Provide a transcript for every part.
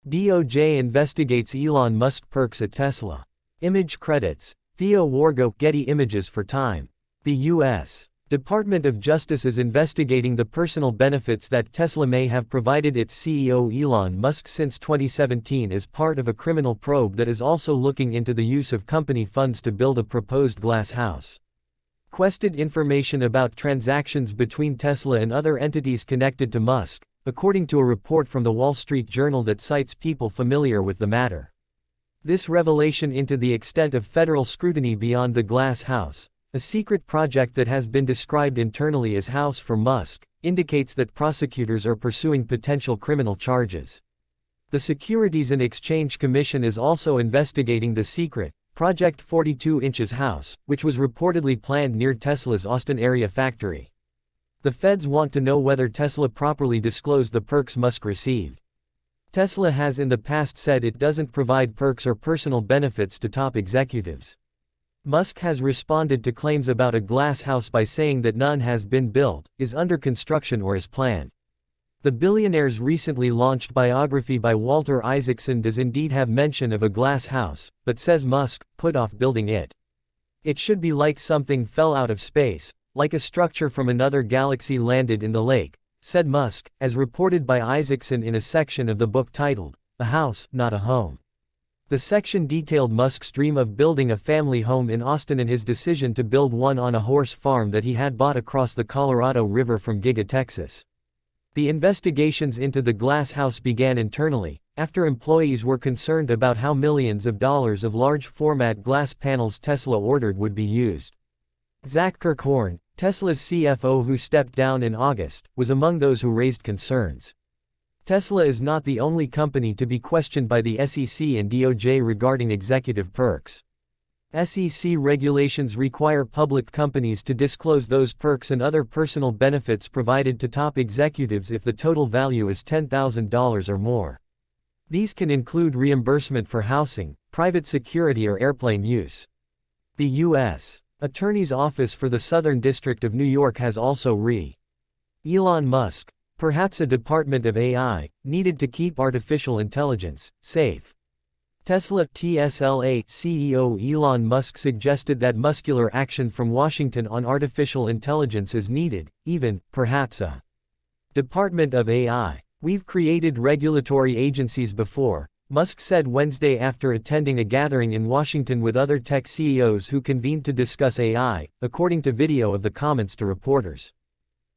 DOJ investigates Elon Musk perks at Tesla. Image credits. Theo Wargo, Getty Images for Time. The U.S. Department of Justice is investigating the personal benefits that Tesla may have provided its CEO Elon Musk since 2017 as part of a criminal probe that is also looking into the use of company funds to build a proposed glass house. Quested information about transactions between Tesla and other entities connected to Musk, according to a report from the Wall Street Journal that cites people familiar with the matter. This revelation into the extent of federal scrutiny beyond the glass house, a secret project that has been described internally as House for Musk, indicates that prosecutors are pursuing potential criminal charges. The Securities and Exchange Commission is also investigating the secret, Project 42 Inches house, which was reportedly planned near Tesla's Austin area factory. The feds want to know whether Tesla properly disclosed the perks Musk received. Tesla has in the past said it doesn't provide perks or personal benefits to top executives. Musk has responded to claims about a glass house by saying that none has been built, is under construction or is planned. The billionaire's recently launched biography by Walter Isaacson does indeed have mention of a glass house, but says Musk put off building it. It should be like something fell out of space, like a structure from another galaxy landed in the lake, said Musk, as reported by Isaacson in a section of the book titled, A House, Not a Home. The section detailed Musk's dream of building a family home in Austin and his decision to build one on a horse farm that he had bought across the Colorado River from Giga, Texas. The investigations into the glass house began internally, after employees were concerned about how millions of dollars of large-format glass panels Tesla ordered would be used. Zach Kirkhorn, Tesla's CFO who stepped down in August, was among those who raised concerns. Tesla is not the only company to be questioned by the SEC and DOJ regarding executive perks. SEC regulations require public companies to disclose those perks and other personal benefits provided to top executives if the total value is $10,000 or more. These can include reimbursement for housing, private security or airplane use. The U.S. Attorney's Office for the Southern District of New York has also Elon Musk, perhaps a department of AI, needed to keep artificial intelligence safe. Tesla CEO Elon Musk suggested that muscular action from Washington on artificial intelligence is needed, even, perhaps a department of AI. We've created regulatory agencies before, Musk said Wednesday after attending a gathering in Washington with other tech CEOs who convened to discuss AI, according to video of the comments to reporters.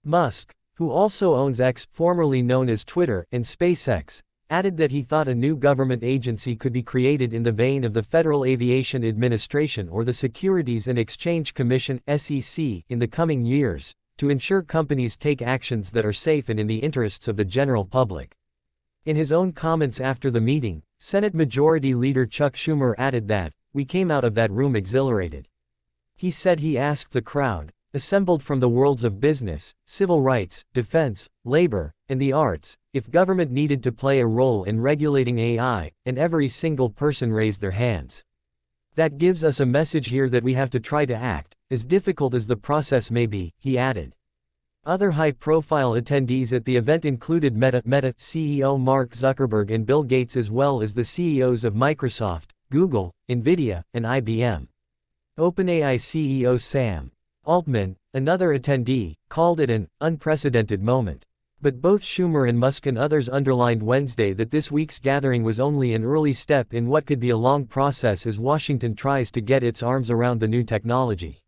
Musk, who also owns X, formerly known as Twitter, and SpaceX, added that he thought a new government agency could be created in the vein of the Federal Aviation Administration or the Securities and Exchange Commission (SEC) in the coming years, to ensure companies take actions that are safe and in the interests of the general public. In his own comments after the meeting, Senate Majority Leader Chuck Schumer added that, "We came out of that room exhilarated." He said he asked the crowd, assembled from the worlds of business, civil rights, defense, labor, and the arts, if government needed to play a role in regulating AI, and every single person raised their hands. That gives us a message here that we have to try to act, as difficult as the process may be, he added. Other high-profile attendees at the event included Meta CEO Mark Zuckerberg and Bill Gates as well as the CEOs of Microsoft, Google, Nvidia, and IBM. OpenAI CEO Sam Altman, another attendee, called it an unprecedented moment. But both Schumer and Musk and others underlined Wednesday that this week's gathering was only an early step in what could be a long process as Washington tries to get its arms around the new technology.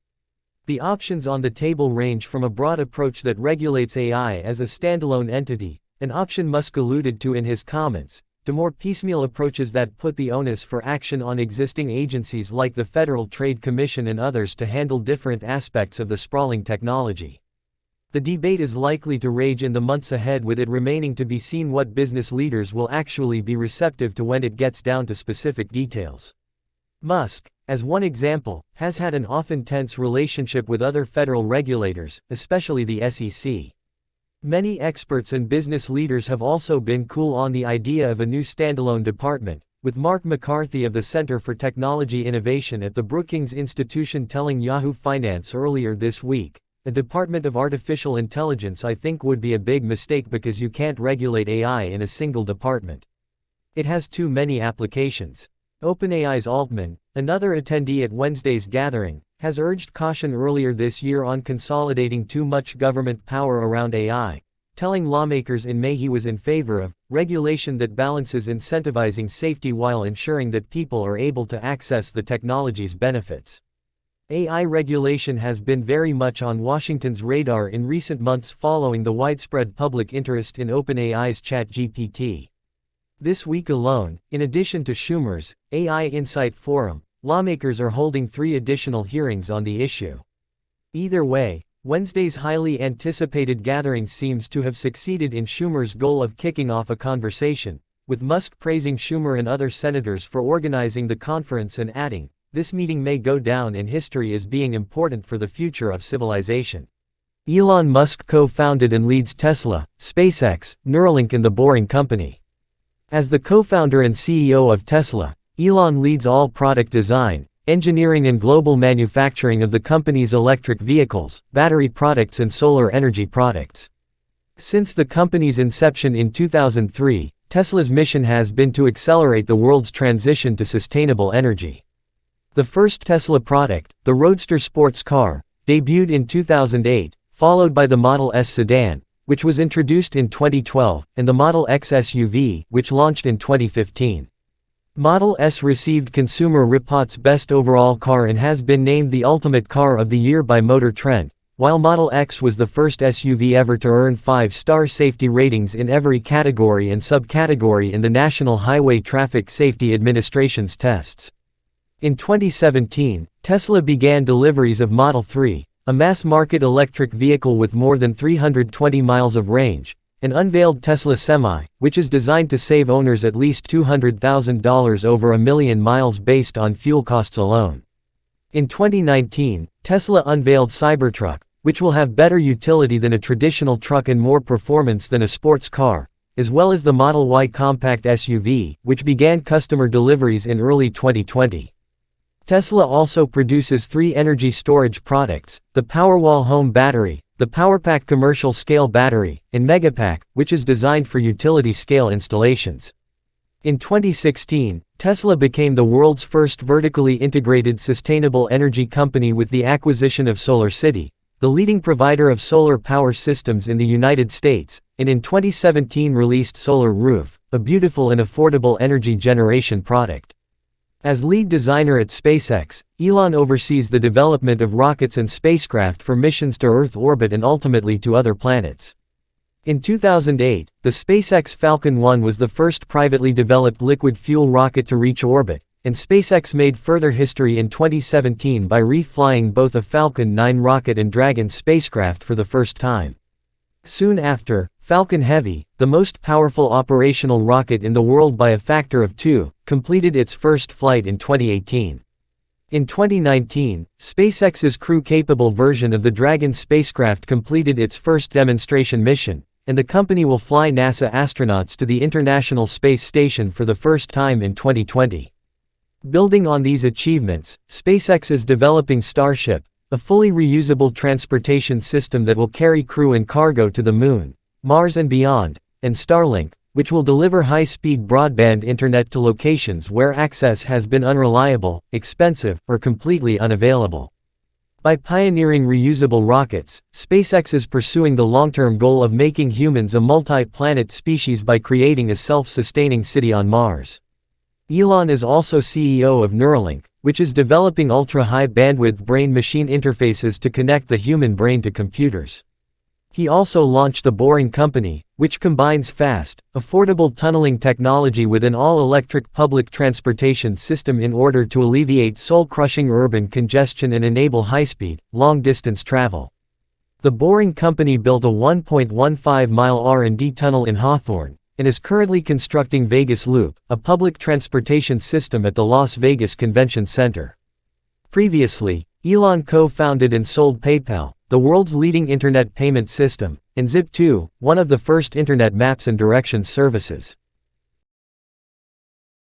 The options on the table range from a broad approach that regulates AI as a standalone entity, an option Musk alluded to in his comments, to more piecemeal approaches that put the onus for action on existing agencies like the Federal Trade Commission and others to handle different aspects of the sprawling technology. The debate is likely to rage in the months ahead, with it remaining to be seen what business leaders will actually be receptive to when it gets down to specific details. Musk, as one example, has had an often tense relationship with other federal regulators, especially the SEC. Many experts and business leaders have also been cool on the idea of a new standalone department, with Mark McCarthy of the Center for Technology Innovation at the Brookings Institution telling Yahoo Finance earlier this week, "A Department of Artificial Intelligence I think would be a big mistake because you can't regulate AI in a single department." It has too many applications. OpenAI's Altman, another attendee at Wednesday's gathering, has urged caution earlier this year on consolidating too much government power around AI, telling lawmakers in May he was in favor of regulation that balances incentivizing safety while ensuring that people are able to access the technology's benefits. AI regulation has been very much on Washington's radar in recent months following the widespread public interest in OpenAI's ChatGPT. This week alone, in addition to Schumer's AI Insight Forum, lawmakers are holding 3 additional hearings on the issue. Either way, Wednesday's highly anticipated gathering seems to have succeeded in Schumer's goal of kicking off a conversation, with Musk praising Schumer and other senators for organizing the conference and adding, "This meeting may go down in history as being important for the future of civilization." Elon Musk co-founded and leads Tesla, SpaceX, Neuralink and The Boring Company. As the co-founder and CEO of Tesla, Elon leads all product design, engineering and global manufacturing of the company's electric vehicles, battery products and solar energy products. Since the company's inception in 2003, Tesla's mission has been to accelerate the world's transition to sustainable energy. The first Tesla product, the Roadster sports car, debuted in 2008, followed by the Model S sedan, which was introduced in 2012, and the Model X SUV, which launched in 2015. Model S received Consumer Reports' Best Overall Car and has been named the Ultimate Car of the Year by Motor Trend, while Model X was the first SUV ever to earn 5-star safety ratings in every category and subcategory in the National Highway Traffic Safety Administration's tests. In 2017, Tesla began deliveries of Model 3, a mass-market electric vehicle with more than 320 miles of range, and unveiled Tesla Semi, which is designed to save owners at least $200,000 over 1 million miles based on fuel costs alone. In 2019, Tesla unveiled Cybertruck, which will have better utility than a traditional truck and more performance than a sports car, as well as the Model Y compact SUV, which began customer deliveries in early 2020. Tesla also produces 3 energy storage products, the Powerwall home battery, the PowerPack commercial-scale battery, and Megapack, which is designed for utility-scale installations. In 2016, Tesla became the world's first vertically integrated sustainable energy company with the acquisition of SolarCity, the leading provider of solar power systems in the United States, and in 2017 released Solar Roof, a beautiful and affordable energy generation product. As lead designer at SpaceX, Elon oversees the development of rockets and spacecraft for missions to Earth orbit and ultimately to other planets. In 2008, the SpaceX Falcon 1 was the first privately developed liquid fuel rocket to reach orbit, and SpaceX made further history in 2017 by reflying both a Falcon 9 rocket and Dragon spacecraft for the first time. Soon after, Falcon Heavy, the most powerful operational rocket in the world by a factor of 2, completed its first flight in 2018. In 2019, SpaceX's crew-capable version of the Dragon spacecraft completed its first demonstration mission, and the company will fly NASA astronauts to the International Space Station for the first time in 2020. Building on these achievements, SpaceX is developing Starship, a fully reusable transportation system that will carry crew and cargo to the Moon, Mars and beyond, and Starlink, which will deliver high-speed broadband internet to locations where access has been unreliable, expensive, or completely unavailable. By pioneering reusable rockets, SpaceX is pursuing the long-term goal of making humans a multi-planet species by creating a self-sustaining city on Mars. Elon is also CEO of Neuralink, which is developing ultra-high bandwidth brain-machine interfaces to connect the human brain to computers. He also launched The Boring Company, which combines fast, affordable tunneling technology with an all-electric public transportation system in order to alleviate soul-crushing urban congestion and enable high-speed, long-distance travel. The Boring Company built a 1.15-mile R&D tunnel in Hawthorne, and is currently constructing Vegas Loop, a public transportation system at the Las Vegas Convention Center. Previously, Elon co-founded and sold PayPal, the world's leading internet payment system, and Zip2, one of the first internet maps and directions services.